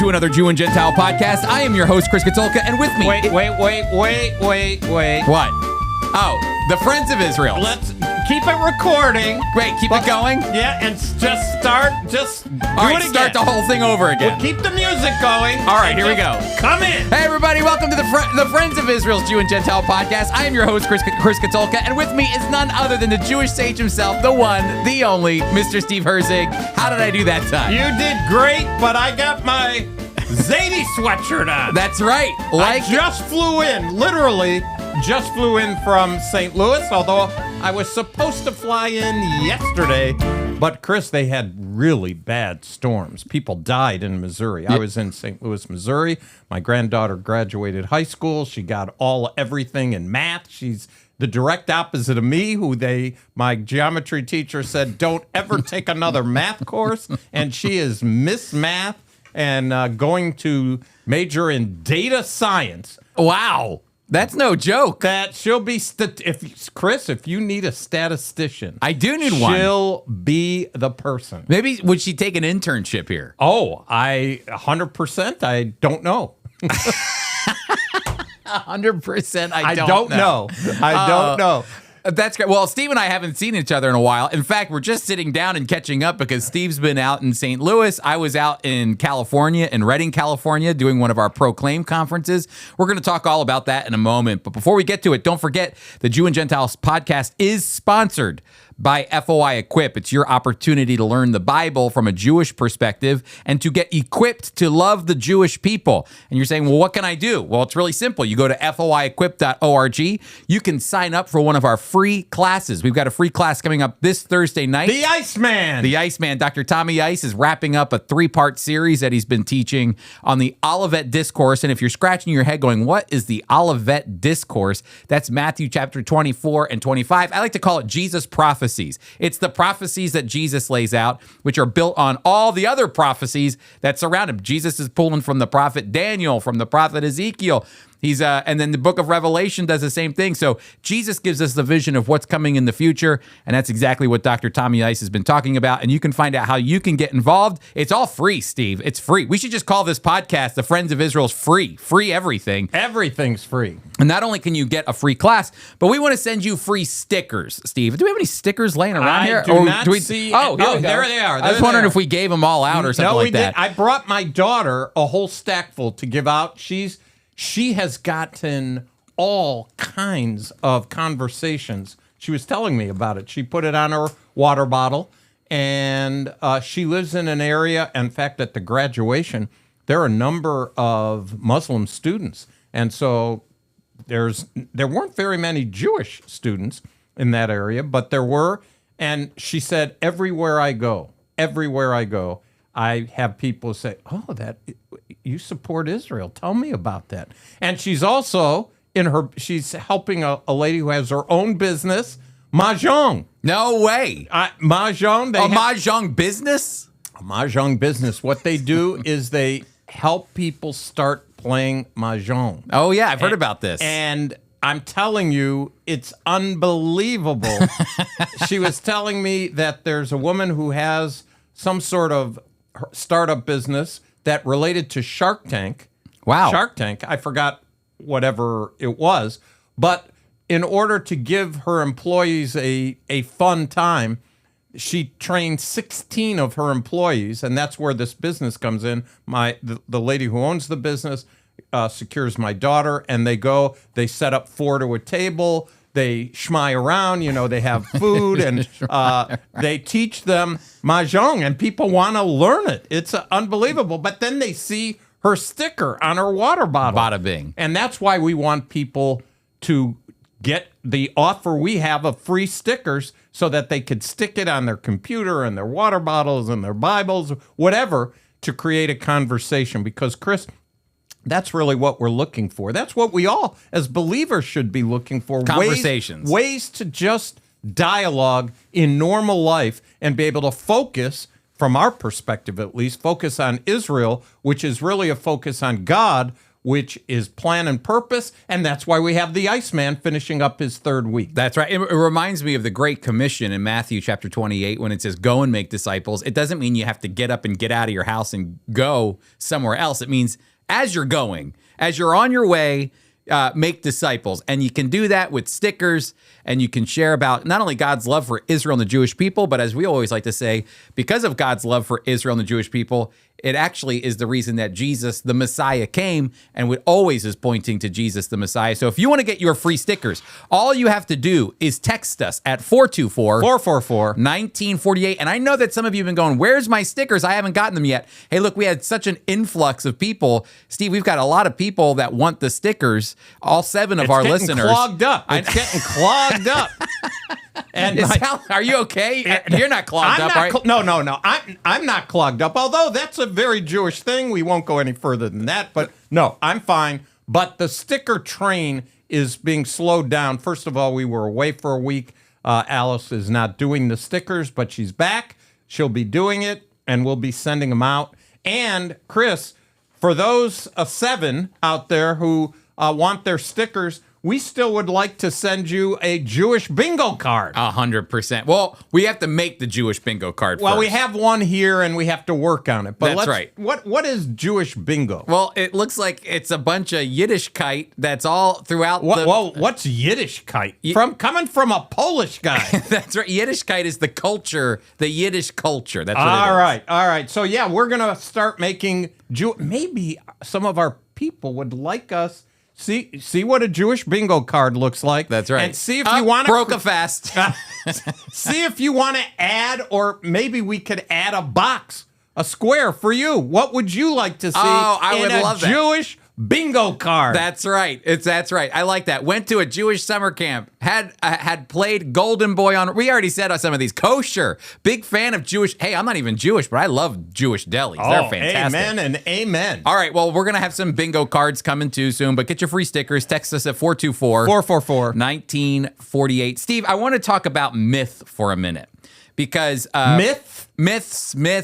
to another Jew and Gentile podcast. I am your host, Chris Katulka, and with me... Wait. What? Oh, the Friends of Israel. Let's keep it recording. Wait, keep it going? Yeah, and just start, All right, start the whole thing over again. We'll keep the music going. All right, here we go. Come in. Hey, everybody, welcome to the Friends of Israel's Jew and Gentile podcast. I am your host, Chris Katulka, and with me is none other than the Jewish sage himself, the one, the only, Mr. Steve Herzig. How did I do that time? You did great, but I got my Zadie sweatshirt on. That's right. I just flew in, literally just flew in from St. Louis, although I was supposed to fly in yesterday. But, Chris, they had really bad storms. People died in Missouri. I was in St. Louis, Missouri. My granddaughter graduated high school. She got everything in math. She's the direct opposite of me, my geometry teacher said, don't ever take another math course. And she is Miss Math and going to major in data science. Wow. That's no joke. That she'll be, if you need a statistician. I do need one. She'll be the person. Maybe, would she take an internship here? Oh, 100%, I don't know. 100%, I don't know. I don't know. That's great. Well, Steve and I haven't seen each other in a while. In fact, we're just sitting down and catching up because Steve's been out in St. Louis. I was out in California, in Redding, California, doing one of our Proclaim conferences. We're going to talk all about that in a moment. But before we get to it, don't forget the Jew and Gentiles podcast is sponsored by FOI Equip. It's your opportunity to learn the Bible from a Jewish perspective and to get equipped to love the Jewish people. And you're saying, well, what can I do? Well, it's really simple. You go to foiequip.org. You can sign up for one of our free classes. We've got a free class coming up this Thursday night. The Iceman. The Iceman. Dr. Tommy Ice is wrapping up a 3-part series that he's been teaching on the Olivet Discourse. And if you're scratching your head going, what is the Olivet Discourse? That's Matthew chapter 24 and 25. I like to call it Jesus' prophecies. It's the prophecies that Jesus lays out, which are built on all the other prophecies that surround him. Jesus is pulling from the prophet Daniel, from the prophet Ezekiel. And then the book of Revelation does the same thing. So Jesus gives us the vision of what's coming in the future, and that's exactly what Dr. Tommy Ice has been talking about. And you can find out how you can get involved. It's all free, Steve. It's free. We should just call this podcast The Friends of Israel's free. Free everything. Everything's free. And not only can you get a free class, but we want to send you free stickers, Steve. Do we have any stickers laying around here? I do not see. Oh, there they are. I was wondering if we gave them all out or something like that. I brought my daughter a whole stack full to give out. She has gotten all kinds of conversations. She was telling me about it. She put it on her water bottle, and she lives in an area. In fact, at the graduation, there are a number of Muslim students, and so there weren't very many Jewish students in that area, but there were. And she said, everywhere I go, I have people say, oh, that you support Israel. Tell me about that. And she's also she's helping a lady who has her own business, Mahjong. No way. Mahjong. Mahjong business? A Mahjong business. What they do is they help people start playing Mahjong. Oh, yeah. I've heard about this. And I'm telling you, it's unbelievable. She was telling me that there's a woman who has some sort of startup business that related to Shark Tank. Wow. Shark Tank. I forgot whatever it was. But in order to give her employees a fun time, she trained 16 of her employees, and that's where this business comes in. The lady who owns the business secures my daughter, and they set up 4 to a table. They schmai around, they have food, and they teach them Mahjong, and people want to learn it. It's unbelievable. But then they see her sticker on her water bottle. Bada bing. And that's why we want people to get the offer we have of free stickers so that they could stick it on their computer and their water bottles and their Bibles, whatever, to create a conversation. Because, Chris, that's really what we're looking for. That's what we all, as believers, should be looking for. Conversations. Ways to just dialogue in normal life and be able to focus, from our perspective at least, focus on Israel, which is really a focus on God, which is plan and purpose, and that's why we have the Iceman finishing up his third week. That's right. It reminds me of the Great Commission in Matthew chapter 28 when it says, go and make disciples. It doesn't mean you have to get up and get out of your house and go somewhere else. It means as you're going, as you're on your way, make disciples. And you can do that with stickers, and you can share about not only God's love for Israel and the Jewish people, but as we always like to say, because of God's love for Israel and the Jewish people, it actually is the reason that Jesus, the Messiah, came, and it always is pointing to Jesus, the Messiah. So if you want to get your free stickers, all you have to do is text us at 424-444-1948. And I know that some of you have been going, where's my stickers? I haven't gotten them yet. Hey, look, we had such an influx of people. Steve, we've got a lot of people that want the stickers, all 7 of our listeners. Clogged up. It's getting clogged up. And are you okay? You're not clogged up, right? No. I'm not clogged up, although that's a very Jewish thing. We won't go any further than that. But no, I'm fine. But the sticker train is being slowed down. First of all, we were away for a week. Alice is not doing the stickers, but she's back. She'll be doing it, and we'll be sending them out. And, Chris, for those 7 out there who want their stickers, we still would like to send you a Jewish bingo card. 100%. Well, we have to make the Jewish bingo card Well, first. we have one here, and we have to work on it. But That's right. What is Jewish bingo? Well, it looks like it's a bunch of Yiddishkeit that's all throughout what's Yiddishkeit? Coming from a Polish guy. That's right. Yiddishkeit is the culture, the Yiddish culture. That's what it is. All right. So, yeah, we're going to start making maybe some of our people would like us. See what a Jewish bingo card looks like. That's right. And see if you want to broke a fast. See if you want to add, or maybe we could add a box, a square for you. What would you like to see I would love that. Jewish bingo card? That's right. That's right. I like that. Went to a Jewish summer camp. Had played Golden Boy on. We already said on some of these. Kosher. Big fan of Jewish. Hey, I'm not even Jewish, but I love Jewish delis. They're fantastic. Amen and amen. All right. Well, we're gonna have some bingo cards coming too soon. But get your free stickers. Text us at 424-444-1948. Steve, I want to talk about myth for a minute. Because myths,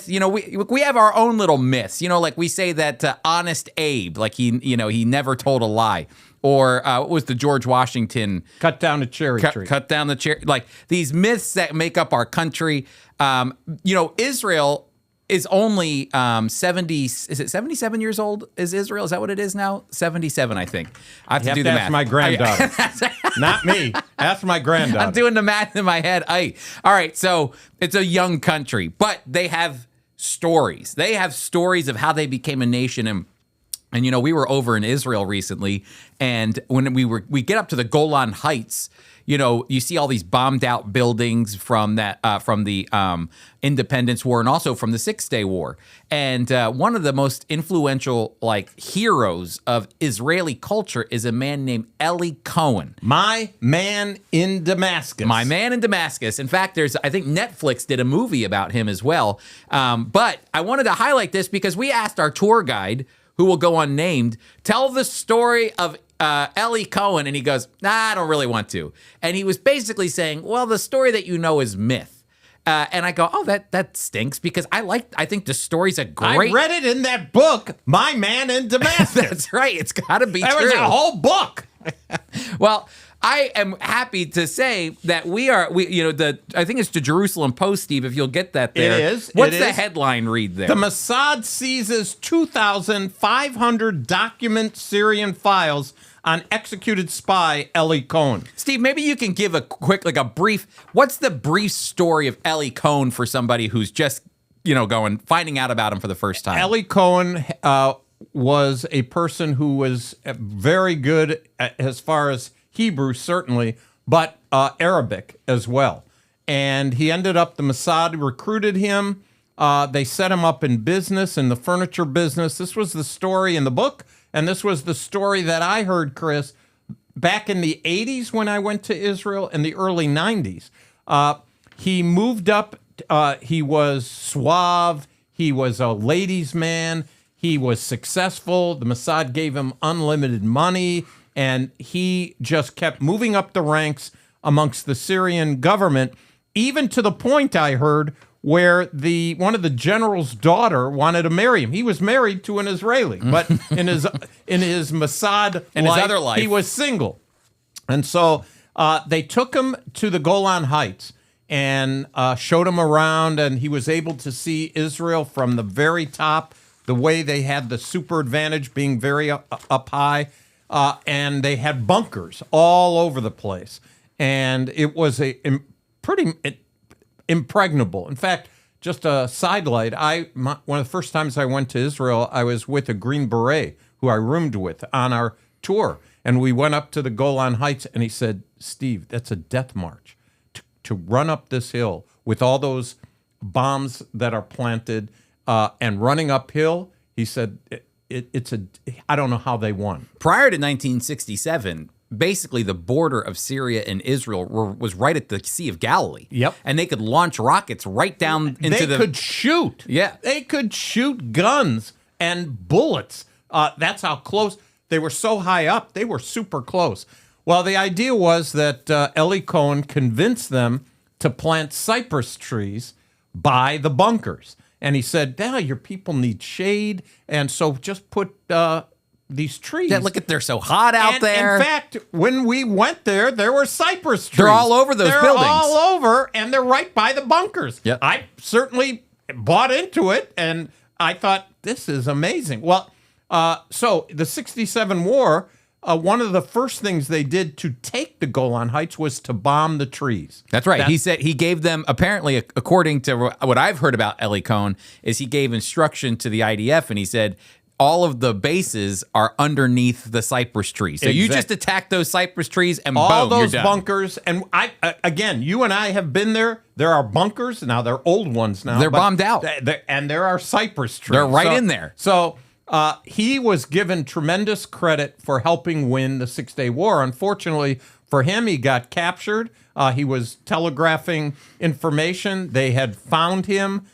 you know, we have our own little myths. You know, like we say that Honest Abe, like he never told a lie, or what was the George Washington cut down a cherry tree? Cut down the cherry. Like these myths that make up our country. You know, Israel is only 70. Is it 77 years old? Is Israel? Is that what it is now? 77, I think. I have to do the math. Ask my granddaughter. Not me. Ask my granddaughter. I'm doing the math in my head. All right, so it's a young country, but they have stories. They have stories of how they became a nation. And you know, we were over in Israel recently, and when we get up to the Golan Heights, you know, you see all these bombed out buildings from the Independence War and also from the 6-Day War. And one of the most influential heroes of Israeli culture is a man named Ellie Cohen. My man in Damascus. My man in Damascus. In fact, I think Netflix did a movie about him as well. But I wanted to highlight this because we asked our tour guide, who will go unnamed, tell the story of Ellie Cohen, and he goes, nah, I don't really want to. And he was basically saying, well, the story that you know is myth. And I go, oh, that stinks, because I think the story's a great... I read it in that book, My Man in Damascus. That's right. It's got to be true. That was a whole book. Well, I am happy to say that I think it's the Jerusalem Post, Steve, if you'll get that there. It is. What's the headline read there? The Mossad seizes 2,500 document Syrian files on executed spy Ellie Cohen. Steve, maybe you can give a quick, what's the brief story of Ellie Cohen for somebody who's just, finding out about him for the first time? Ellie Cohen was a person who was very good as far as Hebrew, certainly, but Arabic as well. And he ended up, the Mossad recruited him. They set him up in business, in the furniture business. This was the story in the book, and this was the story that I heard, Chris, back in the 80s when I went to Israel, in the early 90s. He moved up. He was suave. He was a ladies' man. He was successful. The Mossad gave him unlimited money, and he just kept moving up the ranks amongst the Syrian government, even to the point, I heard, where one of the general's daughter wanted to marry him. He was married to an Israeli, but in his Mossad in his other life, he was single. And so they took him to the Golan Heights and showed him around, and he was able to see Israel from the very top, the way they had the super advantage being very up high, and they had bunkers all over the place. And it was pretty impregnable. In fact, just a sidelight, one of the first times I went to Israel, I was with a Green Beret who I roomed with on our tour. And we went up to the Golan Heights, and he said, Steve, that's a death march. To run up this hill with all those bombs that are planted and running uphill, he said, I don't know how they won. Prior to 1967, basically the border of Syria and Israel was right at the Sea of Galilee. Yep. And they could launch rockets right down into They could shoot. Yeah. They could shoot guns and bullets. That's how close. They were so high up. They were super close. Well, the idea was that Ellie Cohen convinced them to plant cypress trees by the bunkers. And he said, your people need shade, and so just put these trees. Yeah, look at, they're so hot out there. In fact, when we went there were cypress trees. They're all over those buildings. They're all over, and they're right by the bunkers. Yep. I certainly bought into it, and I thought, this is amazing. Well, so the 67 war, one of the first things they did to take the Golan Heights was to bomb the trees. That's right. He said he gave them, apparently, according to what I've heard about Ellie Cohen, is he gave instruction to the IDF, and he said, all of the bases are underneath the cypress trees. So you just attack those cypress trees and all boom, those you're done. bunkers. And again, you and I have been there. There are bunkers. Now, they're old ones now. They're bombed out. And there are cypress trees. They're right in there. So he was given tremendous credit for helping win the Six-Day War. Unfortunately for him, he got captured. He was telegraphing information. They had found him.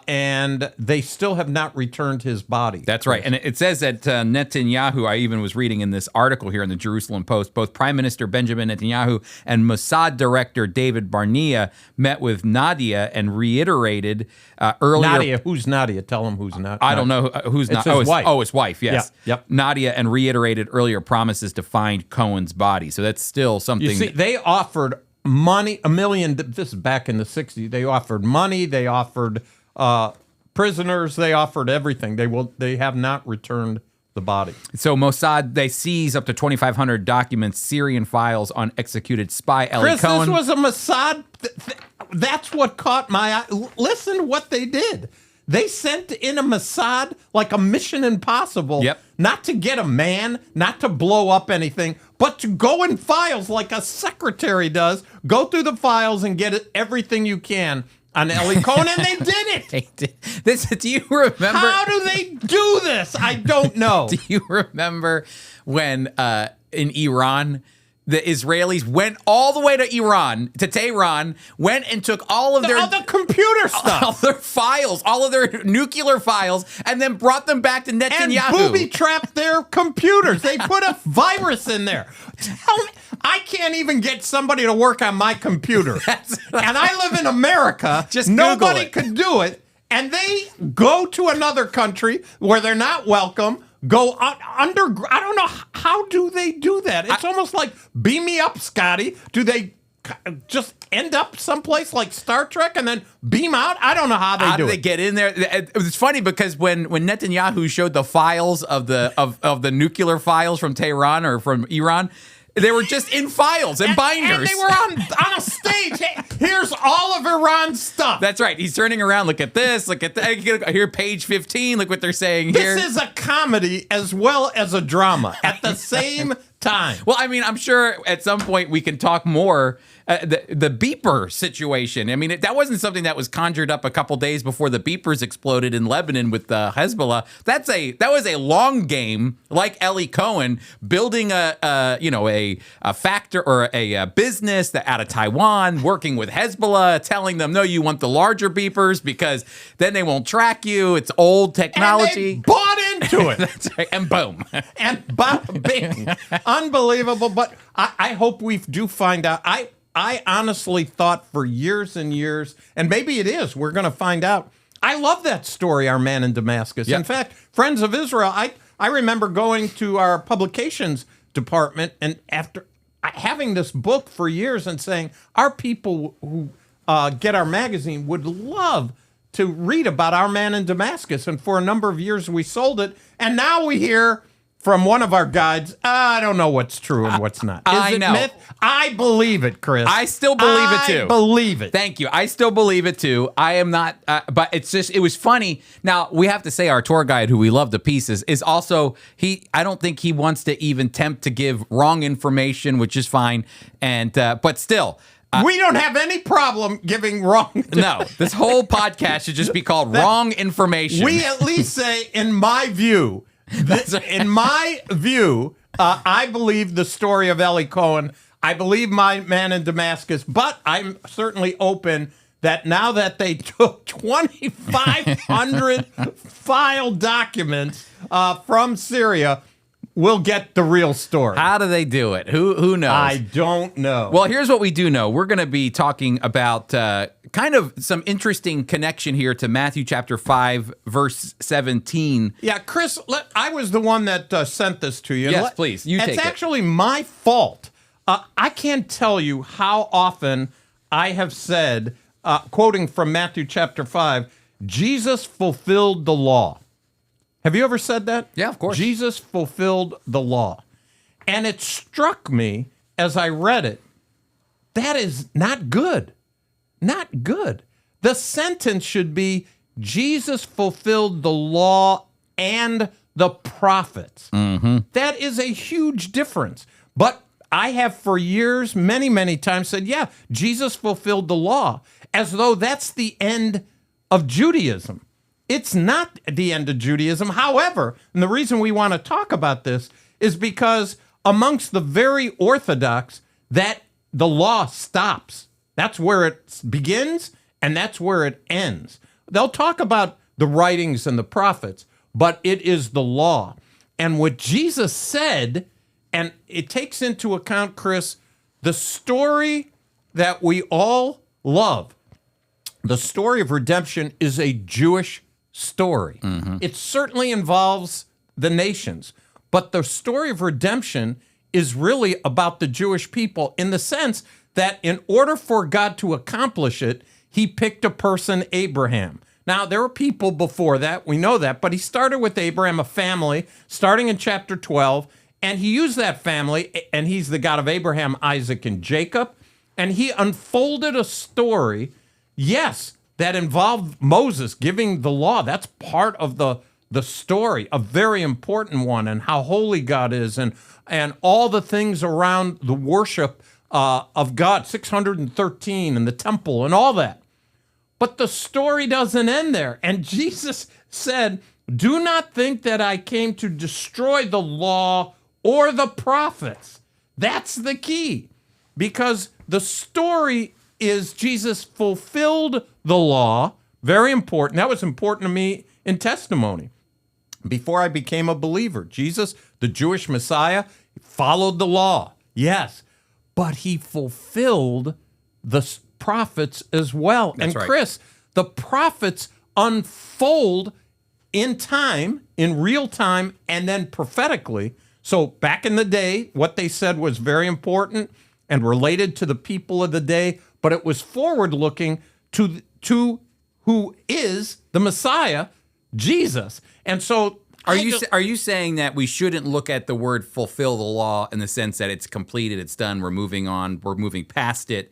And they still have not returned his body. That's right. And it says that Netanyahu, I even was reading in this article here in the Jerusalem Post, both Prime Minister Benjamin Netanyahu and Mossad Director David Barnea met with Nadia and reiterated earlier. Nadia, who's Nadia? Tell him who's not. I don't know who's it's not. His wife. His wife, yes. Yeah, yep. Nadia, and reiterated earlier promises to find Cohen's body. So that's still something. You see, they offered money, $1 million. This is back in the 60s. They offered money. They offered prisoners. They offered everything. They have not returned the body. So Mossad, they seize up to 2,500 documents, Syrian files on executed spy Ellie Cohen. This was a Mossad. That's what caught my eye. Listen to what they did. They sent in a Mossad like a Mission Impossible. Yep. Not to get a man, not to blow up anything, but to go in files like a secretary does. Go through the files and get everything you can on Ellie Cohen, and they did it. They did. Do you remember? How do they do this? I don't know. Do you remember when in Iran, the Israelis went all the way to Iran, to Tehran, went and took all of the computer stuff, all their files, all of their nuclear files, and then brought them back to Netanyahu. And booby-trapped their computers. They put a virus in there. Tell me, I can't even get somebody to work on my computer. And I live in America. Just nobody Google it. could do it. And they go to another country where they're not welcome, go under. I don't know. How do they do that? It's almost like, beam me up, Scotty. Do they just end up someplace like Star Trek and then beam out? I don't know how they do it. How do they get in there? It was funny because when Netanyahu showed the files of the nuclear files from Tehran or from Iran, they were just in files and binders. And they were on a stage. Hey, here's all of Iran's stuff. That's right. He's turning around. Look at this. Look at that. Here, page 15. Look what they're saying here. This is a comedy as well as a drama at the same time. Well, I mean, I'm sure at some point we can talk more. The beeper situation. I mean, that wasn't something that was conjured up a couple days before the beepers exploded in Lebanon with Hezbollah. That was a long game, like Ellie Cohen building a factor or a business that out of Taiwan, working with Hezbollah, telling them, no, you want the larger beepers because then they won't track you. It's old technology. And they bought into it. That's right. And boom. And bing. Unbelievable. But I hope we do find out. I honestly thought for years and years, and maybe it is, we're going to find out. I love that story, Our Man in Damascus. Yep. In fact, Friends of Israel, I remember going to our publications department and after having this book for years and saying, our people who get our magazine would love to read about Our Man in Damascus. And for a number of years, we sold it. And now we hear from one of our guides, I don't know what's true and what's not. Is it myth? I believe it, Chris. I still believe it too. I believe it. Thank you. I still believe it too. I am not, but it's just, it was funny. Now, we have to say our tour guide, who we love to pieces, is also, I don't think he wants to even tempt to give wrong information, which is fine. And, but still. We don't have any problem giving wrong. No, this whole podcast should just be called Wrong Information. We at least say, in my view, in my view, I believe the story of Ellie Cohen. I believe My Man in Damascus, but I'm certainly open that now that they took 2,500 file documents from Syria, we'll get the real story. How do they do it? Who knows? I don't know. Well, here's what we do know. We're going to be talking about kind of some interesting connection here to Matthew chapter 5, verse 17. Yeah, Chris, I was the one that sent this to you. Yes, please. You take it. It's actually my fault. I can't tell you how often I have said, quoting from Matthew chapter 5, Jesus fulfilled the law. Have you ever said that? Yeah, of course. Jesus fulfilled the law. And it struck me as I read it, that is not good. Not good. The sentence should be, Jesus fulfilled the law and the prophets. Mm-hmm. That is a huge difference. But I have for years, many, many times said, yeah, Jesus fulfilled the law, as though that's the end of Judaism. It's not the end of Judaism. However, and the reason we want to talk about this is because amongst the very Orthodox, that the law stops. That's where it begins, and that's where it ends. They'll talk about the writings and the prophets, but it is the law. And what Jesus said, and it takes into account, Chris, the story that we all love. The story of redemption is a Jewish story. Mm-hmm. It certainly involves the nations, but the story of redemption is really about the Jewish people in the sense that in order for God to accomplish it, he picked a person, Abraham. Now, there were people before that, we know that, but he started with Abraham, a family, starting in chapter 12, and he used that family, and he's the God of Abraham, Isaac, and Jacob, and he unfolded a story, yes, that involved Moses giving the law. That's part of the story, a very important one, and how holy God is, and all the things around the worship of God, 613, and the temple, and all that. But the story doesn't end there. And Jesus said, do not think that I came to destroy the law or the prophets. That's the key. Because the story is Jesus fulfilled the law. Very important. That was important to me in testimony. Before I became a believer, Jesus, the Jewish Messiah, followed the law. Yes. But he fulfilled the prophets as well. That's right. Chris, the prophets unfold in time, in real time, and then prophetically. So back in the day, what they said was very important and related to the people of the day, but it was forward-looking to who is the Messiah, Jesus. And so Are you saying that we shouldn't look at the word fulfill the law in the sense that it's completed, it's done, we're moving on, we're moving past it,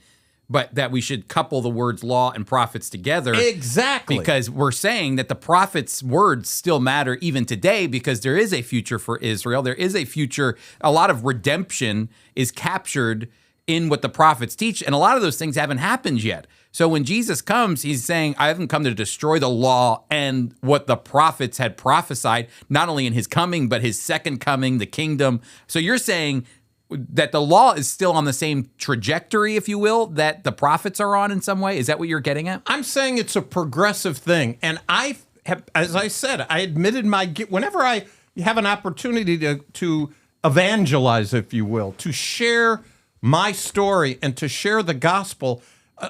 but that we should couple the words law and prophets together? Exactly. Because we're saying that the prophets' words still matter even today because there is a future for Israel. There is a future. A lot of redemption is captured in what the prophets teach, and a lot of those things haven't happened yet. So when Jesus comes, he's saying, I haven't come to destroy the law and what the prophets had prophesied, not only in his coming, but his second coming, the kingdom. So you're saying that the law is still on the same trajectory, if you will, that the prophets are on in some way? Is that what you're getting at? I'm saying it's a progressive thing. And I have, as I said, I admitted whenever I have an opportunity to evangelize, if you will, to share my story and to share the gospel.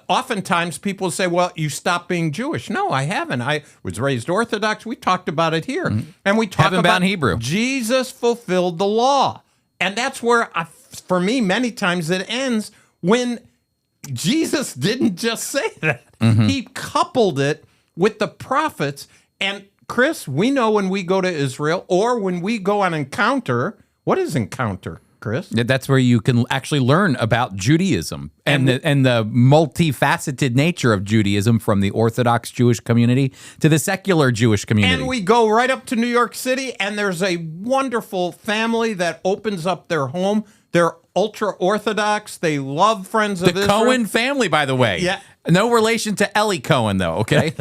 Oftentimes people say, well, you stopped being Jewish. No, I haven't. I was raised Orthodox. We talked about it here. And we talk about Hebrew. Jesus fulfilled the law. And that's where, for me, many times it ends when Jesus didn't just say that. He coupled it with the prophets. And Chris, we know when we go to Israel or when we go on encounter, what is encounter, Chris? That's where you can actually learn about Judaism and the multifaceted nature of Judaism, from the Orthodox Jewish community to the secular Jewish community. And we go right up to New York City, and there's a wonderful family that opens up their home. They're ultra-Orthodox. They love Friends of Israel. The Cohen family, by the way. Yeah. No relation to Ellie Cohen, though, okay?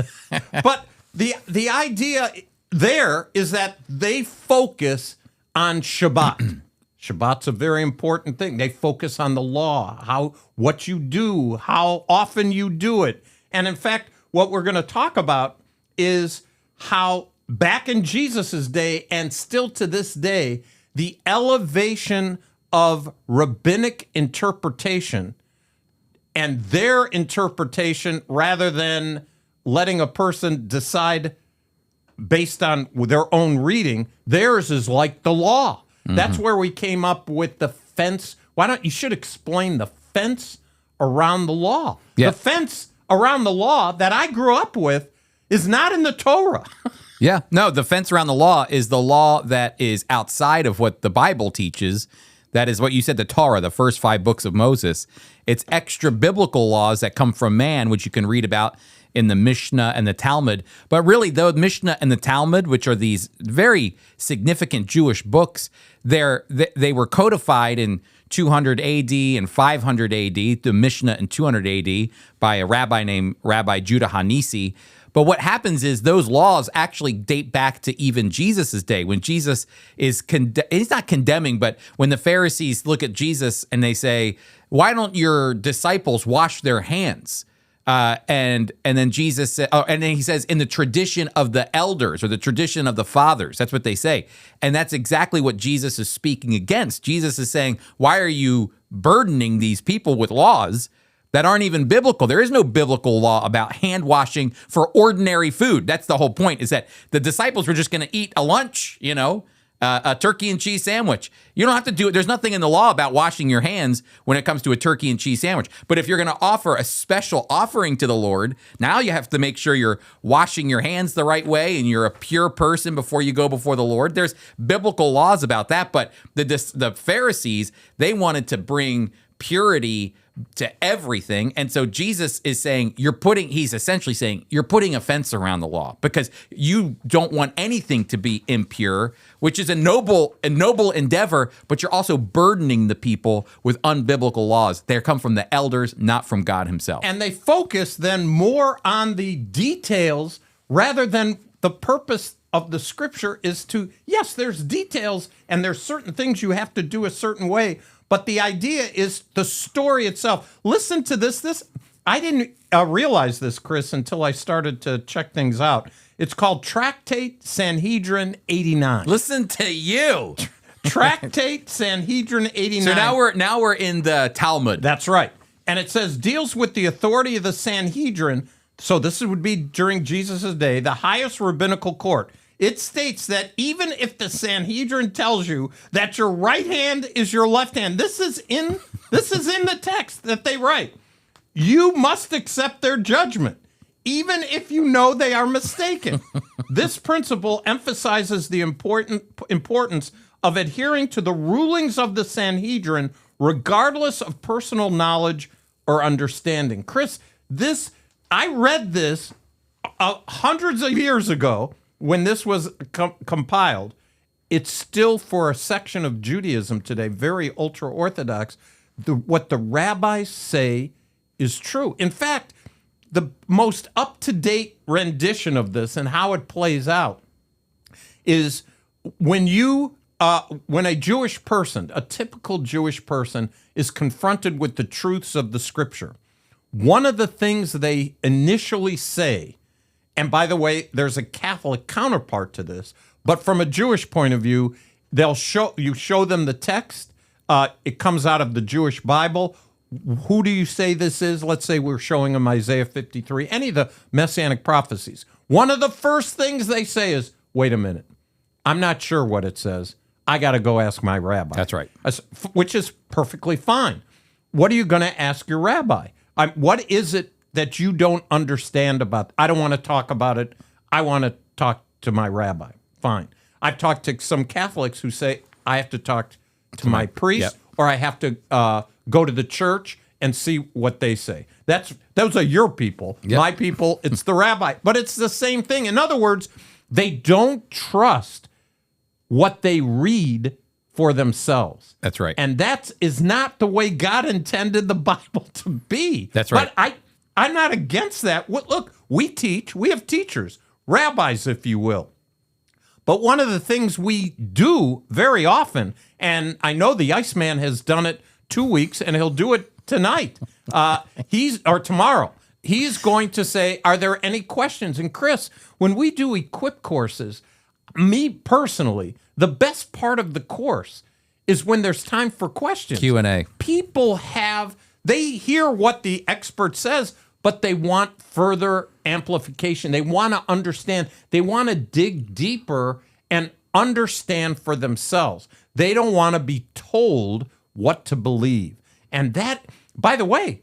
But the idea there is that they focus on Shabbat. Shabbat's a very important thing. They focus on the law, what you do, how often you do it. And in fact, what we're going to talk about is how back in Jesus' day and still to this day, the elevation of rabbinic interpretation and their interpretation, rather than letting a person decide based on their own reading, theirs is like the law. That's where we came up with the fence. You should explain the fence around the law. Yeah. The fence around the law that I grew up with is not in the Torah. Yeah, no, the fence around the law is the law that is outside of what the Bible teaches. That is what you said, the Torah, the first 5 books of Moses. It's extra biblical laws that come from man, which you can read about in the Mishnah and the Talmud. But really, the Mishnah and the Talmud, which are these very significant Jewish books, they were codified in 200 AD and 500 AD, the Mishnah in 200 AD, by a rabbi named Rabbi Judah Hanisi. But what happens is those laws actually date back to even Jesus' day, when Jesus is, he's not condemning, but when the Pharisees look at Jesus and they say, why don't your disciples wash their hands? And then Jesus said, and then he says, in the tradition of the elders or the tradition of the fathers. That's what they say. And that's exactly what Jesus is speaking against. Jesus is saying, why are you burdening these people with laws that aren't even biblical? There is no biblical law about hand washing for ordinary food. That's the whole point, is that the disciples were just going to eat a lunch, a turkey and cheese sandwich. You don't have to do it. There's nothing in the law about washing your hands when it comes to a turkey and cheese sandwich. But if you're going to offer a special offering to the Lord, now you have to make sure you're washing your hands the right way and you're a pure person before you go before the Lord. There's biblical laws about that. But the Pharisees, they wanted to bring purity to everything. And so Jesus is saying, he's essentially saying, you're putting a fence around the law because you don't want anything to be impure, which is a noble endeavor, but you're also burdening the people with unbiblical laws. They come from the elders, not from God himself. And they focus then more on the details rather than the purpose of the scripture is to, yes, there's details and there's certain things you have to do a certain way, but the idea is the story itself. Listen to this. I didn't realize this, Chris, until I started to check things out. It's called Tractate Sanhedrin 89. Listen to you. Tractate Sanhedrin 89. So now we're in the Talmud. That's right. And it says, deals with the authority of the Sanhedrin. So this would be during Jesus' day, the highest rabbinical court. It states that even if the Sanhedrin tells you that your right hand is your left hand, this is in the text that they write. You must accept their judgment, even if you know they are mistaken. This principle emphasizes the importance of adhering to the rulings of the Sanhedrin, regardless of personal knowledge or understanding. Chris, I read this hundreds of years ago when this was compiled. It's still, for a section of Judaism today, very ultra-Orthodox. What the rabbis say is true. In fact, the most up-to-date rendition of this and how it plays out is when a Jewish person, a typical Jewish person, is confronted with the truths of the Scripture, one of the things they initially say, and by the way, there's a Catholic counterpart to this, but from a Jewish point of view, you show them the text, it comes out of the Jewish Bible. Who do you say this is? Let's say we're showing them Isaiah 53, any of the messianic prophecies. One of the first things they say is, wait a minute, I'm not sure what it says. I got to go ask my rabbi. That's right. Which is perfectly fine. What are you going to ask your rabbi? What is it that you don't understand about? I don't want to talk about it. I want to talk to my rabbi. Fine. I've talked to some Catholics who say I have to talk to my priest, or I have to go to the church and see what they say. Those are your people. Yep. My people, it's the rabbi. But it's the same thing. In other words, they don't trust what they read for themselves. That's right. And that is not the way God intended the Bible to be. That's right. But I'm not against that. Look, we teach. We have teachers, rabbis, if you will. But one of the things we do very often, and I know the Iceman has done it 2 weeks, and he'll do it tonight, or tomorrow. He's going to say, are there any questions? And Chris, when we do Equip courses, me personally, the best part of the course is when there's time for questions. Q&A. People they hear what the expert says, but they want further amplification. They want to understand. They want to dig deeper and understand for themselves. They don't want to be told what to believe. And that, by the way,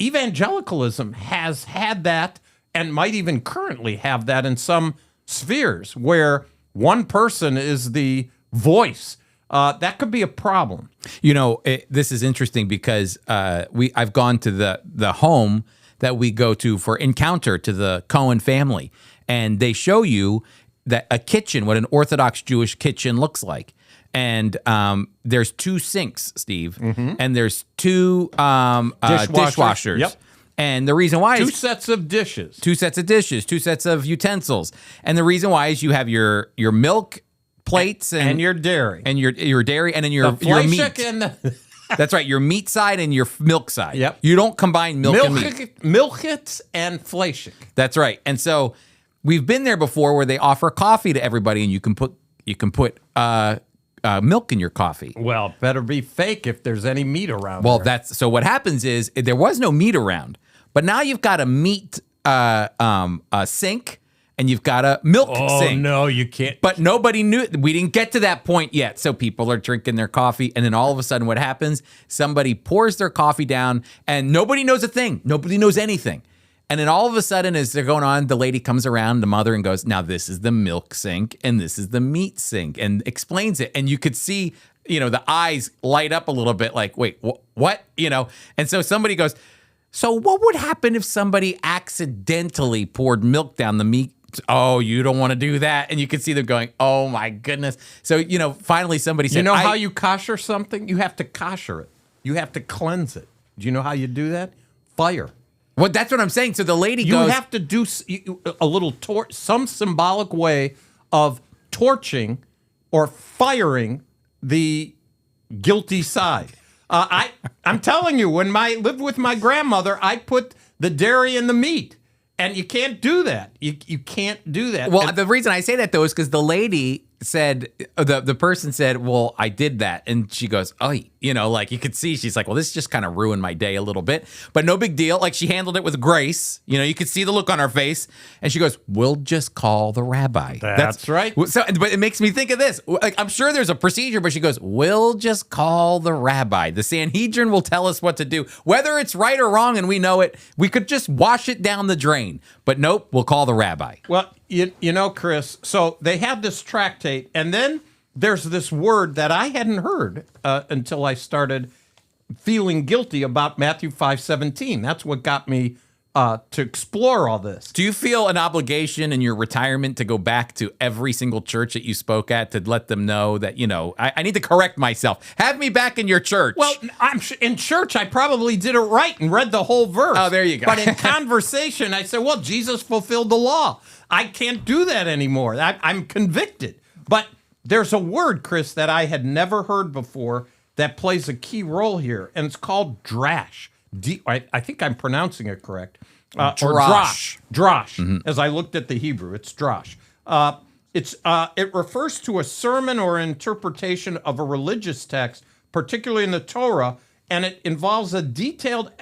evangelicalism has had that and might even currently have that in some spheres where one person is the voice. That could be a problem. You know, this is interesting because I've gone to the home that we go to for encounter to the Cohen family, and they show you that a kitchen, what an Orthodox Jewish kitchen looks like. And there's 2 sinks, Steve, and there's 2 dishwashers. Yep. And the reason why is 2 sets of dishes. 2 sets of dishes, 2 sets of utensils. And the reason why is you have your milk plates and your dairy. And your dairy and then your meat. And That's right, your meat side and your milk side. Yep. You don't combine milk and meat. Milkit and Fleischik. That's right. And so we've been there before where they offer coffee to everybody and you can put milk in your coffee. Well, better be fake if there's any meat around. Well, there. so what happens is there was no meat around, but now you've got a meat sink and you've got a milk sink. Oh no, you can't. But nobody knew. We didn't get to that point yet. So people are drinking their coffee, and then all of a sudden, what happens? Somebody pours their coffee down, and nobody knows a thing. Nobody knows anything. And then all of a sudden, as they're going on, the lady comes around, the mother, and goes, now this is the milk sink, and this is the meat sink, and explains it. And you could see, the eyes light up a little bit like, wait, what? And so somebody goes, so what would happen if somebody accidentally poured milk down the meat? Oh, you don't want to do that. And you can see them going, oh my goodness. So, finally somebody said, how you kosher something? You have to kosher it. You have to cleanse it. Do you know how you do that? Fire. Well, that's what I'm saying. So the lady goes... You have to do a little some symbolic way of torching or firing the guilty side. I'm telling you, when I lived with my grandmother, I put the dairy in the meat. And you can't do that. You can't do that. Well, the reason I say that, though, is because the lady said, the person said, well, I did that. And she goes, oh, you could see, she's like, well, this just kind of ruined my day a little bit. But no big deal. Like, she handled it with grace. You could see the look on her face. And she goes, we'll just call the rabbi. That's right. So, but it makes me think of this. Like, I'm sure there's a procedure, but she goes, we'll just call the rabbi. The Sanhedrin will tell us what to do. Whether it's right or wrong and we know it, we could just wash it down the drain. But nope, we'll call the rabbi. Well, Chris, so they have this tractate, and then there's this word that I hadn't heard until I started feeling guilty about Matthew 5:17. That's what got me to explore all this. Do you feel an obligation in your retirement to go back to every single church that you spoke at to let them know that, I need to correct myself? Have me back in your church. Well, in church, I probably did it right and read the whole verse. Oh, there you go. But in conversation, I said, well, Jesus fulfilled the law. I can't do that anymore. I'm convicted. But there's a word, Chris, that I had never heard before that plays a key role here, and it's called Drash. I think I'm pronouncing it correct. Drash. Drash. As I looked at the Hebrew, it's Drash. It refers to a sermon or interpretation of a religious text particularly in the Torah, and it involves a detailed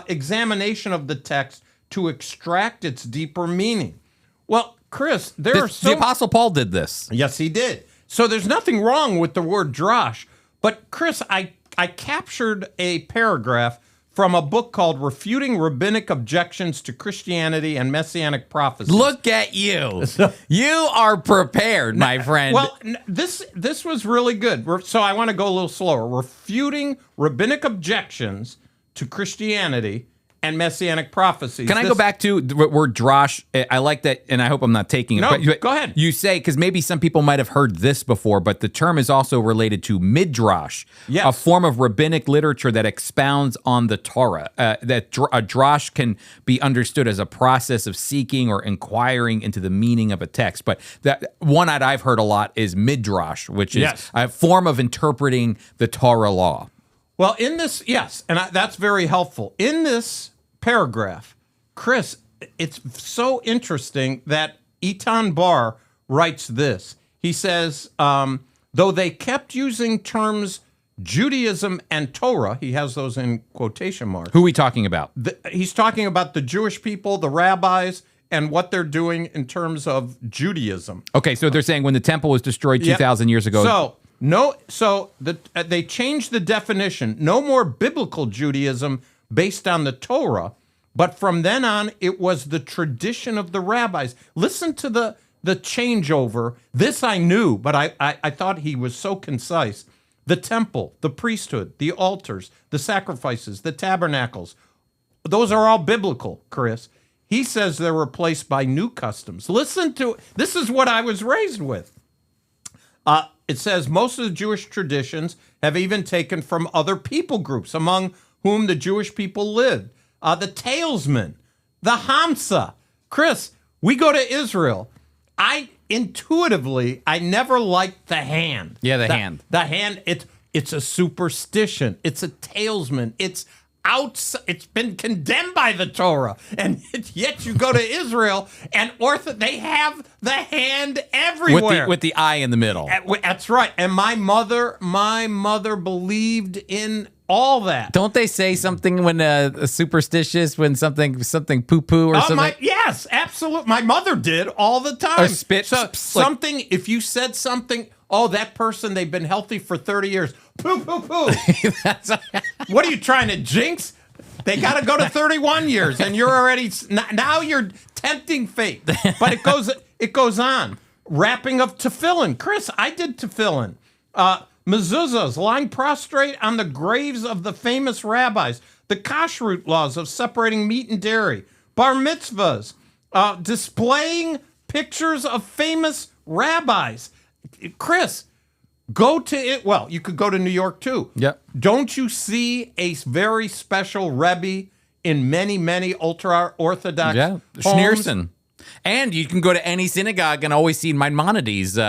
examination of the text to extract its deeper meaning. Well, Chris, the Apostle Paul did this. Yes, he did. So there's nothing wrong with the word drash. But Chris, I captured a paragraph from a book called Refuting Rabbinic Objections to Christianity and Messianic Prophecy. Look at you. You are prepared, my friend. Well, this was really good. So I want to go a little slower. Refuting Rabbinic Objections to Christianity and Messianic Prophecies. Can I go back to the word drash? I like that, and I hope I'm not taking it. No, but go ahead. You say, because maybe some people might have heard this before, but the term is also related to midrash, yes, a form of rabbinic literature that expounds on the Torah. A drash can be understood as a process of seeking or inquiring into the meaning of a text. But that one that I've heard a lot is midrash, which is a form of interpreting the Torah law. Well, in this, yes, and that's very helpful. In this paragraph, Chris, it's so interesting that Eitan Bar writes this. He says, though they kept using terms Judaism and Torah, he has those in quotation marks. Who are we talking about? He's talking about the Jewish people, the rabbis, and what they're doing in terms of Judaism. Okay, so they're saying when the temple was destroyed 2,000 years ago. They changed the definition. No more biblical Judaism based on the Torah, but from then on, it was the tradition of the rabbis. Listen to the changeover. This I knew, but I thought he was so concise. The temple, the priesthood, the altars, the sacrifices, the tabernacles, those are all biblical, Chris. He says they're replaced by new customs. Listen to, this is what I was raised with. It says most of the Jewish traditions have even taken from other people groups, among whom the Jewish people lived. The talesmen, the Hamsa. Chris, we go to Israel. I never liked the hand. Yeah, the hand. The hand, it's a superstition. It's a talesman. It's been condemned by the Torah, and yet you go to Israel and they have the hand everywhere with the eye in the middle. That's right. And my mother believed in all that. Don't they say something when superstitious when something poo poo or something? Yes, absolutely. My mother did all the time. Or spit. So something. If you said something, oh, that person, they've been healthy for 30 years. Poo poo poo. What are you trying to jinx? They got to go to 31 years, and you're already now you're tempting fate. But it goes on. Wrapping of tefillin, Chris. I did tefillin. Mezuzahs, lying prostrate on the graves of the famous rabbis. The kashrut laws of separating meat and dairy. Bar mitzvahs, displaying pictures of famous rabbis. Chris, go to it. Well, you could go to New York too. Yep. Don't you see a very special Rebbe in many, many ultra-Orthodox homes? Schneerson. And you can go to any synagogue and always see Maimonides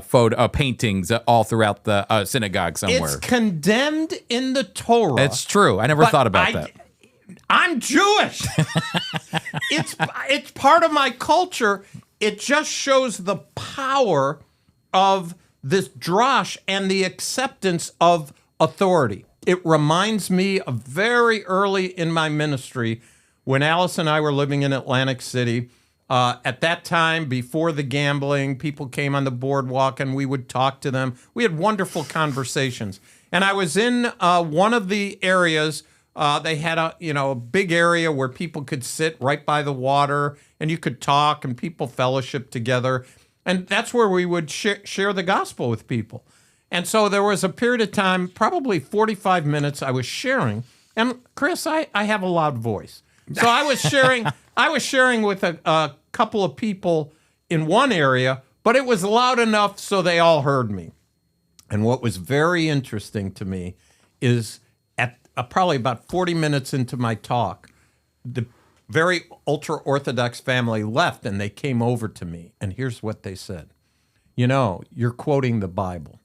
photo paintings all throughout the synagogue somewhere. It's condemned in the Torah. It's true. I never thought about that. I'm Jewish. It's part of my culture. It just shows the power of this drash and the acceptance of authority. It reminds me of very early in my ministry when Alice and I were living in Atlantic City. At that time, before the gambling, people came on the boardwalk and we would talk to them. We had wonderful conversations. And I was in one of the areas. They had a big area where people could sit right by the water and you could talk and people fellowship together. And that's where we would share the gospel with people. And so there was a period of time, probably 45 minutes, I was sharing. And Chris, I have a loud voice. So I was sharing with a couple of people in one area, but it was loud enough so they all heard me. And what was very interesting to me is at probably about 40 minutes into my talk, the very ultra-Orthodox family left and they came over to me. And here's what they said. You're quoting the Bible.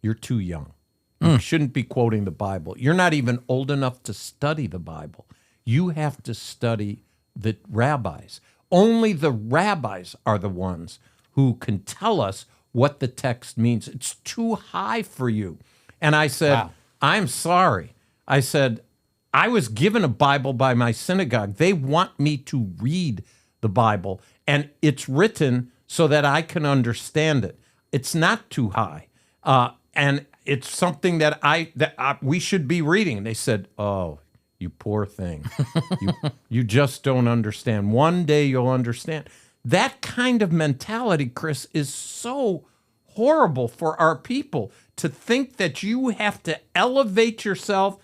You're too young. You shouldn't be quoting the Bible. You're not even old enough to study the Bible. You have to study the rabbis. Only the rabbis are the ones who can tell us what the text means. It's too high for you. And I said, Wow. I'm sorry. I said, I was given a Bible by my synagogue. They want me to read the Bible, and it's written so that I can understand it. It's not too high. And it's something that we should be reading. And they said, oh, you poor thing. you just don't understand. One day you'll understand. That kind of mentality, Chris, is so horrible for our people, to think that you have to elevate yourself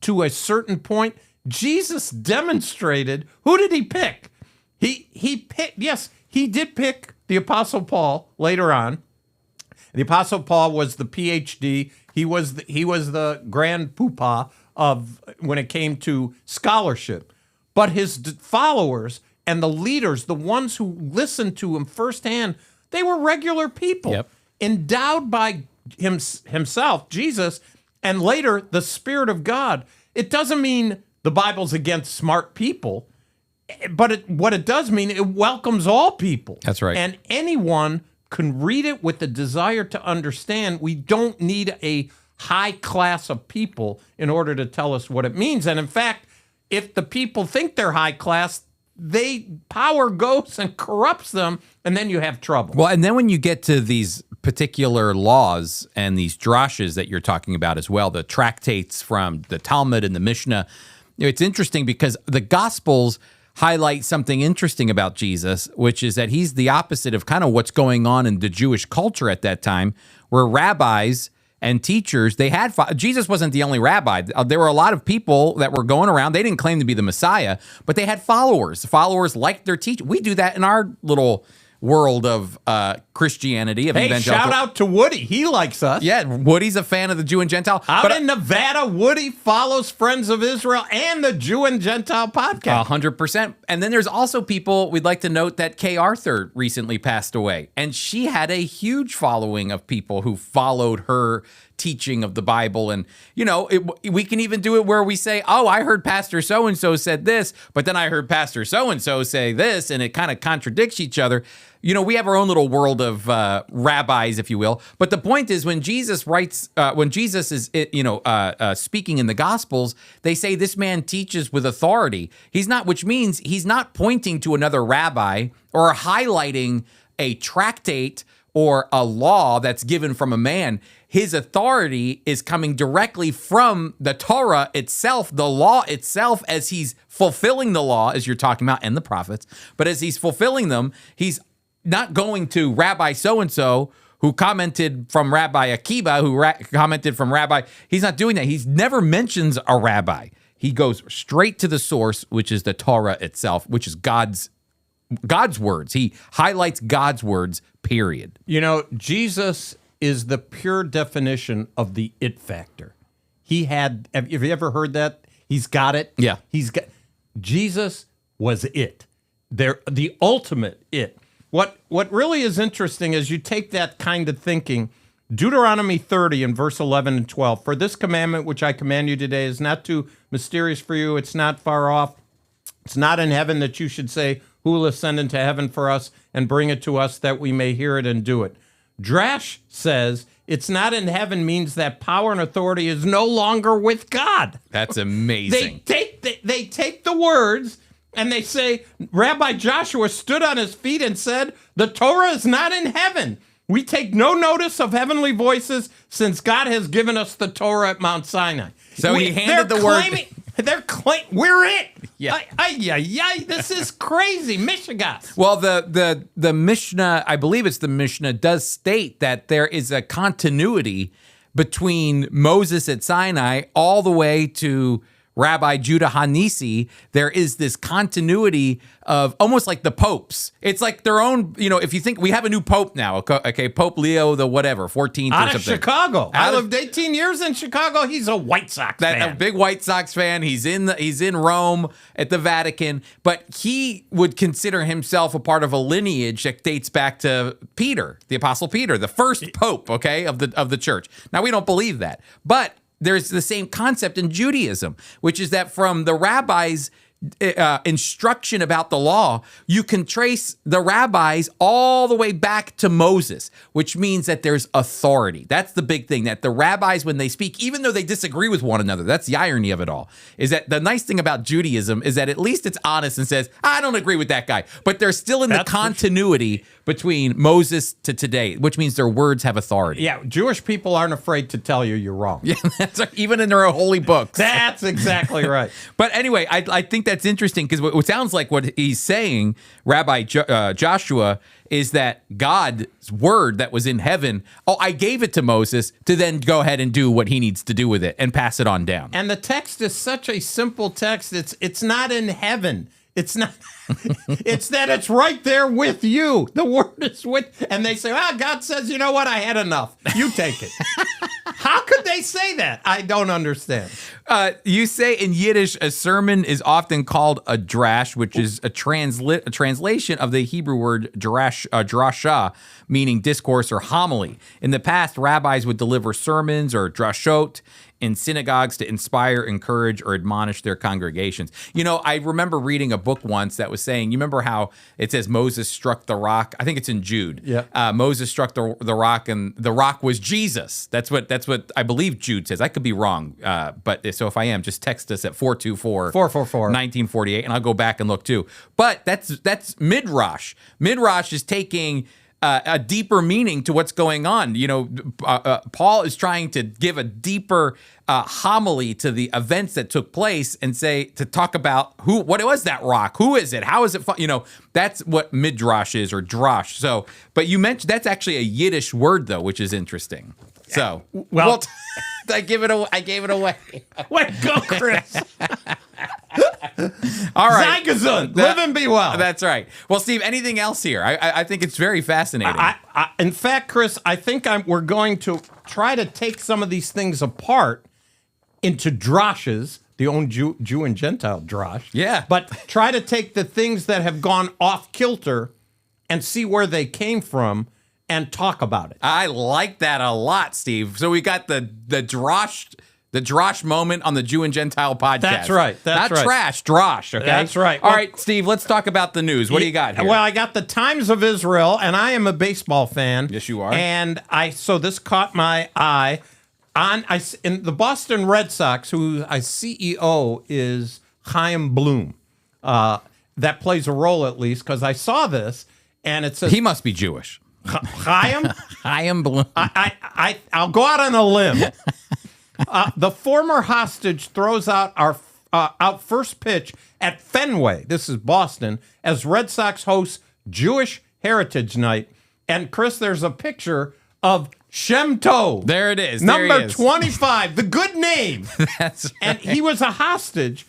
to a certain point. Jesus demonstrated. Who did he pick? He picked, yes, he did pick the Apostle Paul later on. The Apostle Paul was the PhD. He was the grand poopah of when it came to scholarship. But his followers and the leaders, the ones who listened to him firsthand, they were regular people, endowed by himself, Jesus, and later the Spirit of God. It doesn't mean the Bible's against smart people, but what it does mean, it welcomes all people. That's right. And anyone can read it with the desire to understand. We don't need a high class of people in order to tell us what it means. And in fact, if the people think they're high class, power goes and corrupts them, and then you have trouble. Well, and then when you get to these particular laws and these drashes that you're talking about as well, the tractates from the Talmud and the Mishnah, it's interesting because the Gospels highlight something interesting about Jesus, which is that he's the opposite of kind of what's going on in the Jewish culture at that time, where rabbis and teachers, Jesus wasn't the only rabbi. There were a lot of people that were going around. They didn't claim to be the Messiah, but they had followers. Followers liked their teacher. We do that in our little world of Christianity. Hey, shout out to Woody. He likes us. Yeah, Woody's a fan of the Jew and Gentile. Out in Nevada, Woody follows Friends of Israel and the Jew and Gentile podcast. 100%. And then there's also people, we'd like to note that Kay Arthur recently passed away. And she had a huge following of people who followed her teaching of the Bible. And, we can even do it where we say, oh, I heard Pastor so-and-so said this, but then I heard Pastor so-and-so say this, and it kind of contradicts each other. We have our own little world of rabbis, if you will. But the point is, when Jesus writes, when Jesus is, speaking in the Gospels, they say this man teaches with authority. Which means he's not pointing to another rabbi or highlighting a tractate or a law that's given from a man. His authority is coming directly from the Torah itself, the law itself, as he's fulfilling the law, as you're talking about, and the prophets. But as he's fulfilling them, he's not going to Rabbi so-and-so who commented from Rabbi Akiba, who commented from Rabbi. He's not doing that. He never mentions a rabbi. He goes straight to the source, which is the Torah itself, which is God's words. He highlights God's words, period. Jesus is the pure definition of the it factor. Have you ever heard that? He's got it. Yeah. Jesus was it. The ultimate it. What really is interesting is you take that kind of thinking, Deuteronomy 30 and verse 11 and 12, for this commandment which I command you today is not too mysterious for you. It's not far off. It's not in heaven that you should say, who will ascend into heaven for us and bring it to us that we may hear it and do it. Drash says it's not in heaven means that power and authority is no longer with God. That's amazing. They take the words and they say, Rabbi Joshua stood on his feet and said, the Torah is not in heaven. We take no notice of heavenly voices since God has given us the Torah at Mount Sinai. So he handed the word. They're claiming we're it. Yeah. This is crazy. Michigan. Well, the Mishnah, I believe it's the Mishnah, does state that there is a continuity between Moses at Sinai all the way to Rabbi Judah Hanisi. There is this continuity of almost like the popes. It's like their own, if you think we have a new pope now, okay, Pope Leo the whatever, 14th out or something. Of Chicago. I lived 18 years in Chicago. He's a White Sox fan. A big White Sox fan. He's in Rome at the Vatican, but he would consider himself a part of a lineage that dates back to Peter, the Apostle Peter, the first pope, okay, of the church. Now we don't believe that, but there's the same concept in Judaism, which is that from the rabbis instruction about the law, you can trace the rabbis all the way back to Moses, which means that there's authority. That's the big thing, that the rabbis, when they speak, even though they disagree with one another, that's the irony of it all, is that the nice thing about Judaism is that at least it's honest and says, I don't agree with that guy. But they're still in the continuity between Moses to today, which means their words have authority. Yeah, Jewish people aren't afraid to tell you you're wrong. Yeah, that's right. Even in their holy books. That's exactly right. But anyway, I think that's interesting because what sounds like what he's saying, Rabbi Joshua, is that God's word that was in heaven, I gave it to Moses to then go ahead and do what he needs to do with it and pass it on down. And the text is such a simple text. It's not in heaven. It's not. It's that it's right there with you. The word is with, and they say, God says, you know what? I had enough. You take it. How could they say that? I don't understand. You say in Yiddish, a sermon is often called a drash, which is a translation of the Hebrew word drasha, meaning discourse or homily. In the past, rabbis would deliver sermons or drashot in synagogues to inspire, encourage, or admonish their congregations. You know, I remember reading a book once that was saying, you remember how it says Moses struck the rock? I think it's in Jude. Yeah. Moses struck the rock, and the rock was Jesus. That's what I believe Jude says. I could be wrong, but so if I am, just text us at 424-444-1948, and I'll go back and look too. But that's Midrash. Midrash is taking a deeper meaning to what's going on. You know, Paul is trying to give a deeper homily to the events that took place and to talk about what was that rock? Who is it? How is it? You know, that's what midrash is, or drash. So, but you mentioned that's actually a Yiddish word though, which is interesting. So, well I gave it away. Wait, go, Chris. All right. Sei gesund. Live and be well. That's right. Well, Steve, anything else here? I think it's very fascinating. In fact, Chris, I think we're going to try to take some of these things apart into drashes, the own Jew and Gentile drash. Yeah. But try to take the things that have gone off kilter and see where they came from and talk about it. I like that a lot, Steve. So we got the Drash moment on the Jew and Gentile podcast. That's right. That's Not right. trash, Drash. Okay. That's right. All right, Steve. Let's talk about the news. What do you got here? Well, I got the Times of Israel, and I am a baseball fan. Yes, you are. And so this caught my eye in the Boston Red Sox, whose CEO is Chaim Bloom. That plays a role at least because I saw this, and it says he must be Jewish. Chaim. Chaim Bloom. I'll go out on a limb. The former hostage throws out out first pitch at Fenway. This is Boston, as Red Sox hosts Jewish Heritage Night. And Chris, there's a picture of Shem Tov. There it is. Number 25, the good name. That's right. And he was a hostage.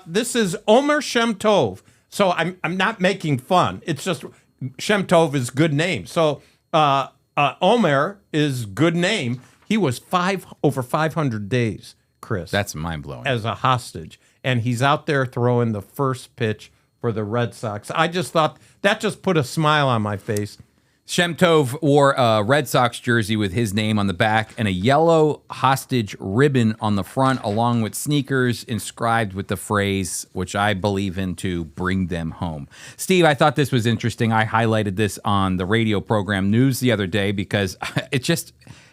This is Omer Shem Tov. So I'm not making fun. It's just Shem Tov is good name. So Omer is good name. He was over 500 days, Chris. That's mind-blowing. As a hostage. And he's out there throwing the first pitch for the Red Sox. I just thought that just put a smile on my face. Shem Tov wore a Red Sox jersey with his name on the back and a yellow hostage ribbon on the front, along with sneakers inscribed with the phrase, which I believe in, to bring them home. Steve, I thought this was interesting. I highlighted this on the radio program News the other day because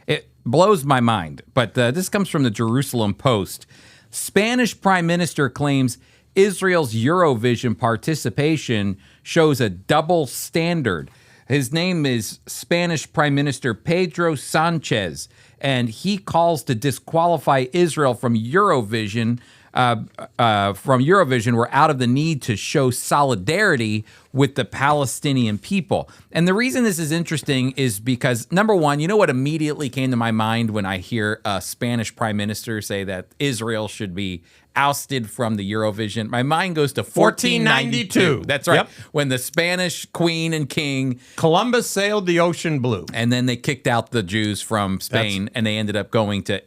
it blows my mind. But this comes from the Jerusalem Post. Spanish Prime Minister claims Israel's Eurovision participation shows a double standard. His name is Spanish Prime Minister Pedro Sanchez, and he calls to disqualify Israel from Eurovision. We're out of the need to show solidarity with the Palestinian people. And the reason this is interesting is because, number one, you know what immediately came to my mind when I hear a Spanish prime minister say that Israel should be ousted from the Eurovision? My mind goes to 1492. That's right. Yep. When the Spanish queen and king Columbus sailed the ocean blue. And then they kicked out the Jews from Spain, and they ended up going to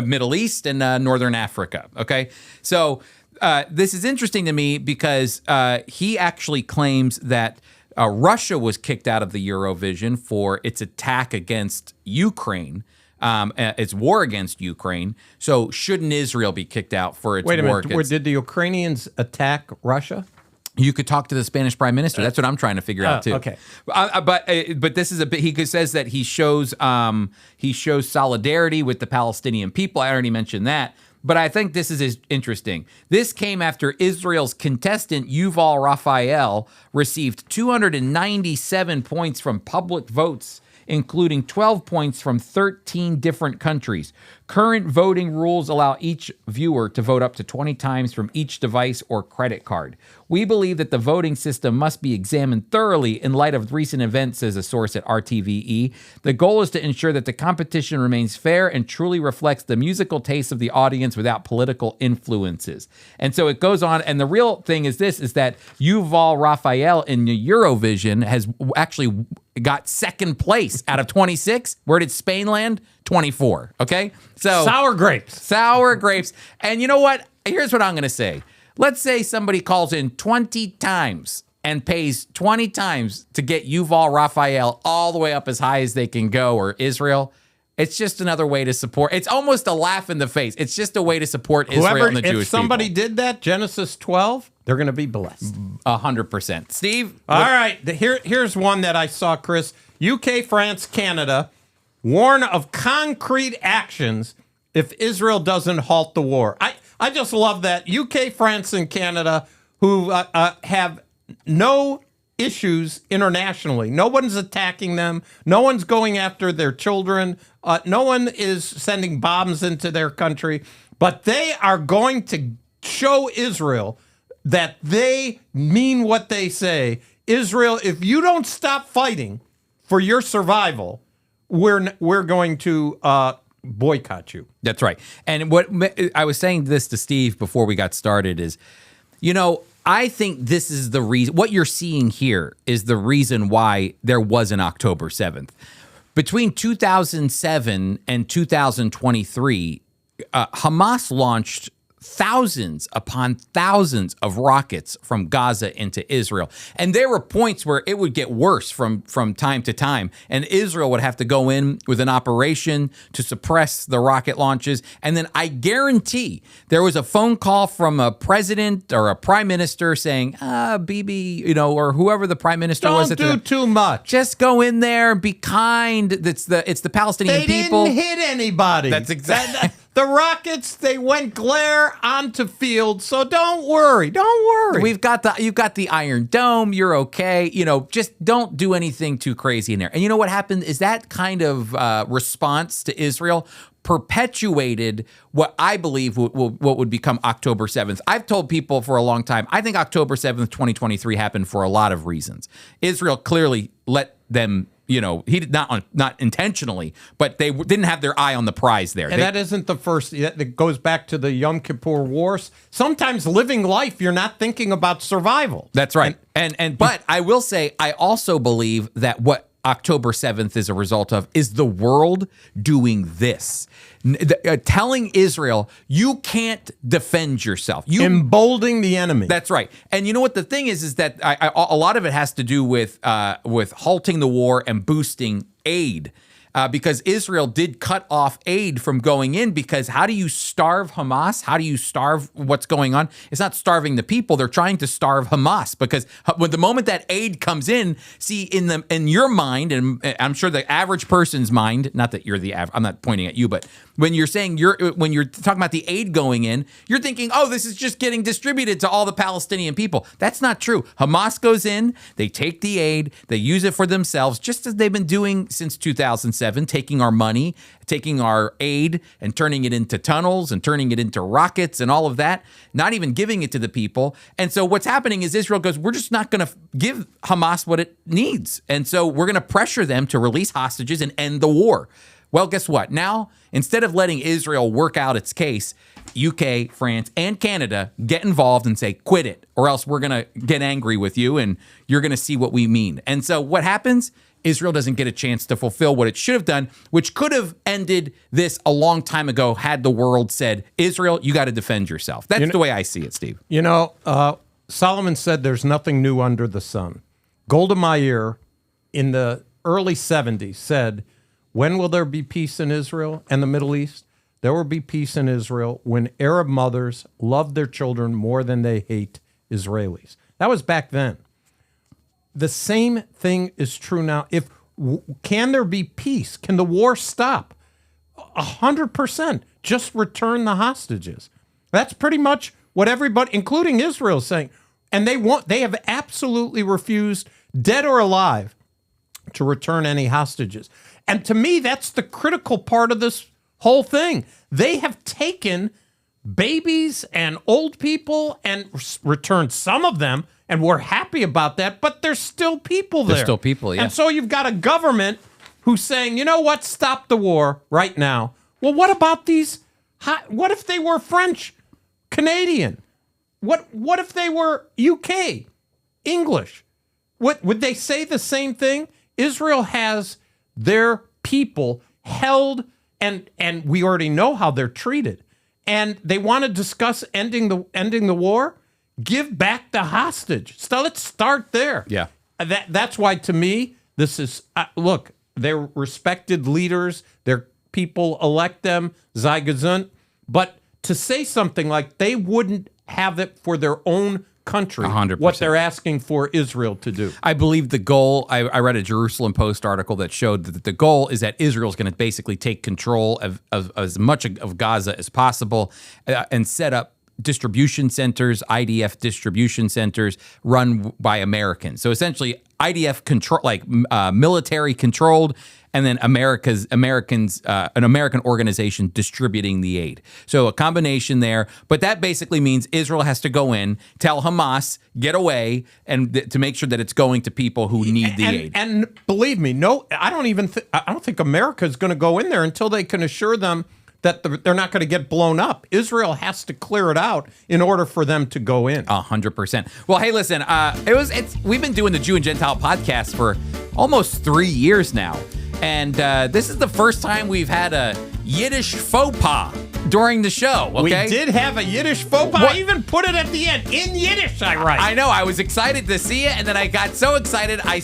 Middle East and Northern Africa. Okay? So this is interesting to me because he actually claims that Russia was kicked out of the Eurovision for its attack against Ukraine. its war against Ukraine. So shouldn't Israel be kicked out for its Wait a war minute. against... Did the Ukrainians attack Russia? You could talk to the Spanish prime minister. That's what I'm trying to figure out too. Okay. But this is a bit. He says that he shows solidarity with the Palestinian people. I already mentioned that. But I think this is interesting. This came after Israel's contestant Yuval Raphael received 297 points from public votes, including 12 points from 13 different countries. Current voting rules allow each viewer to vote up to 20 times from each device or credit card. We believe that the voting system must be examined thoroughly in light of recent events, says a source at RTVE. The goal is to ensure that the competition remains fair and truly reflects the musical taste of the audience without political influences. And so it goes on, and the real thing is this, is that Yuval Raphael in the Eurovision has actually got second place out of 26. Where did Spain land? 24. Okay? So Sour grapes. Sour grapes. And you know what? Here's what I'm going to say. Let's say somebody calls in 20 times and pays 20 times to get Yuval Raphael all the way up as high as they can go, or Israel. It's just another way to support. It's almost a laugh in the face. It's just a way to support Israel and the Jewish people. If somebody did that, Genesis 12, they're going to be blessed. 100%. Steve? All right. Here's one that I saw, Chris. UK, France, Canada warn of concrete actions if Israel doesn't halt the war. I just love that. UK, France, and Canada, who have no issues internationally. No one's attacking them. No one's going after their children. No one is sending bombs into their country. But they are going to show Israel that they mean what they say. Israel, if you don't stop fighting for your survival, we're going to boycott you. That's right. And what I was saying this to Steve before we got started is, I think this is the reason. What you're seeing here is the reason why there was an October 7th. Between 2007 and 2023, Hamas launched thousands upon thousands of rockets from Gaza into Israel. And there were points where it would get worse from time to time. And Israel would have to go in with an operation to suppress the rocket launches. And then I guarantee there was a phone call from a president or a prime minister saying, Bibi, or whoever the prime minister was. Don't do too much. Just go in there, be kind. It's the Palestinian people. They didn't hit anybody. That's exactly. The rockets, they went glare onto field, so don't worry. Don't worry. You've got the Iron Dome. You're okay. Just don't do anything too crazy in there. And you know what happened is that kind of response to Israel perpetuated what I believe what would become October 7th. I've told people for a long time, I think October 7th, 2023 happened for a lot of reasons. Israel clearly let them, he did not intentionally, but they didn't have their eye on the prize there. And that isn't the first. That goes back to the Yom Kippur Wars. Sometimes living life, you're not thinking about survival. That's right. But I will say, I also believe that what October 7th is a result of is the world doing this. Telling Israel, you can't defend yourself. Emboldening the enemy. That's right. And you know what the thing is that a lot of it has to do with halting the war and boosting aid. Because Israel did cut off aid from going in, because how do you starve Hamas? How do you starve what's going on? It's not starving the people. They're trying to starve Hamas, because when the moment that aid comes in, see, in your mind, and I'm sure the average person's mind, not that you're the average, I'm not pointing at you, but when you're saying when you're talking about the aid going in, you're thinking, oh, this is just getting distributed to all the Palestinian people. That's not true. Hamas goes in, they take the aid, they use it for themselves, just as they've been doing since 2007. Taking our money, taking our aid and turning it into tunnels and turning it into rockets and all of that, not even giving it to the people. And so what's happening is Israel goes, we're just not going to give Hamas what it needs. And so we're going to pressure them to release hostages and end the war. Well, guess what? Now, instead of letting Israel work out its case, UK, France, and Canada get involved and say, quit it, or else we're going to get angry with you and you're going to see what we mean. And so what happens? Israel doesn't get a chance to fulfill what it should have done, which could have ended this a long time ago had the world said, Israel, you got to defend yourself. That's the way I see it, Steve. Solomon said there's nothing new under the sun. Golda Meir in the early 70s said, When will there be peace in Israel and the Middle East? There will be peace in Israel when Arab mothers love their children more than they hate Israelis. That was back then. The same thing is true now. Can there be peace? Can the war stop? 100%. Just return the hostages. That's pretty much what everybody, including Israel, is saying. And they have absolutely refused, dead or alive, to return any hostages. And to me, that's the critical part of this whole thing. They have taken babies and old people and returned some of them, and we're happy about that, but there's still people there. There's still people, yeah. And so you've got a government who's saying, you know what, stop the war right now. Well, what about these? What if they were French, Canadian? What if they were UK, English? Would they say the same thing? Israel has their people held, and we already know how they're treated. And they want to discuss ending the war. Give back the hostage. So let's start there. Yeah. That's why, to me, this is look. They're respected leaders. Their people elect them. Sei gesund. But to say something like they wouldn't have it for their own country, 100%. what they're asking for Israel to do. I believe the goal, I read a Jerusalem Post article that showed that the goal is that Israel is going to basically take control of as much of Gaza as possible and set up distribution centers, IDF distribution centers run by Americans. So essentially IDF control, like military controlled, and then an American organization distributing the aid. So a combination there, but that basically means Israel has to go in, tell Hamas, get away, and to make sure that it's going to people who need the aid. And believe me, I don't think America is going to go in there until they can assure them that they're not going to get blown up. Israel has to clear it out in order for them to go in. 100%. Well, hey, listen, we've been doing the Jew and Gentile podcast for almost 3 years now. And this is the first time we've had a Yiddish faux pas during the show, okay? We did have a Yiddish faux pas. I even put it at the end. In Yiddish, I write. I know. I was excited to see it, and then I got so excited, I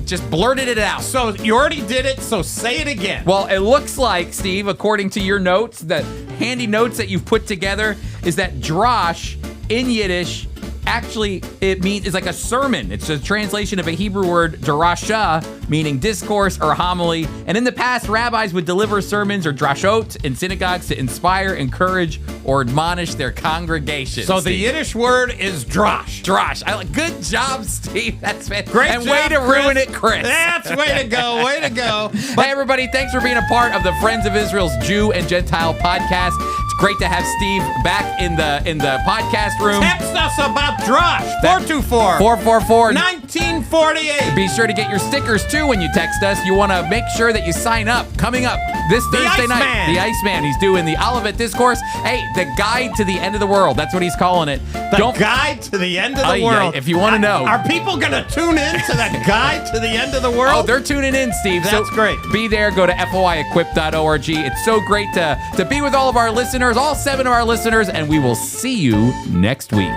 just blurted it out. So you already did it, so say it again. Well, it looks like, Steve, according to your notes, the handy notes that you've put together, is that Drash in Yiddish actually it's like a sermon. It's a translation of a Hebrew word, darasha, meaning discourse or homily. And in the past, rabbis would deliver sermons or drashot in synagogues to inspire, encourage, or admonish their congregation. So the Yiddish word is drash. Drash. Good job, Steve. That's fantastic. Great and job, way to Chris. ruin it, Chris. That's way to go. Way to go. Hey, everybody. Thanks for being a part of the Friends of Israel's Jew and Gentile podcast. It's great to have Steve back in the podcast room. Text us about Drash. 424-1948. Be sure to get your stickers too when you text us. You want to make sure that you sign up. Coming up this Thursday night, the Iceman. He's doing the Olivet Discourse. Hey, the guide to the end of the world. That's what he's calling it. The guide to the end of the world. If you want to know. Are people going to tune in to that guide to the end of the world? Oh, they're tuning in, Steve. That's great. Be there. Go to foiequip.org. It's so great to be with all of our listeners, all 7 of our listeners, and we will see you next week.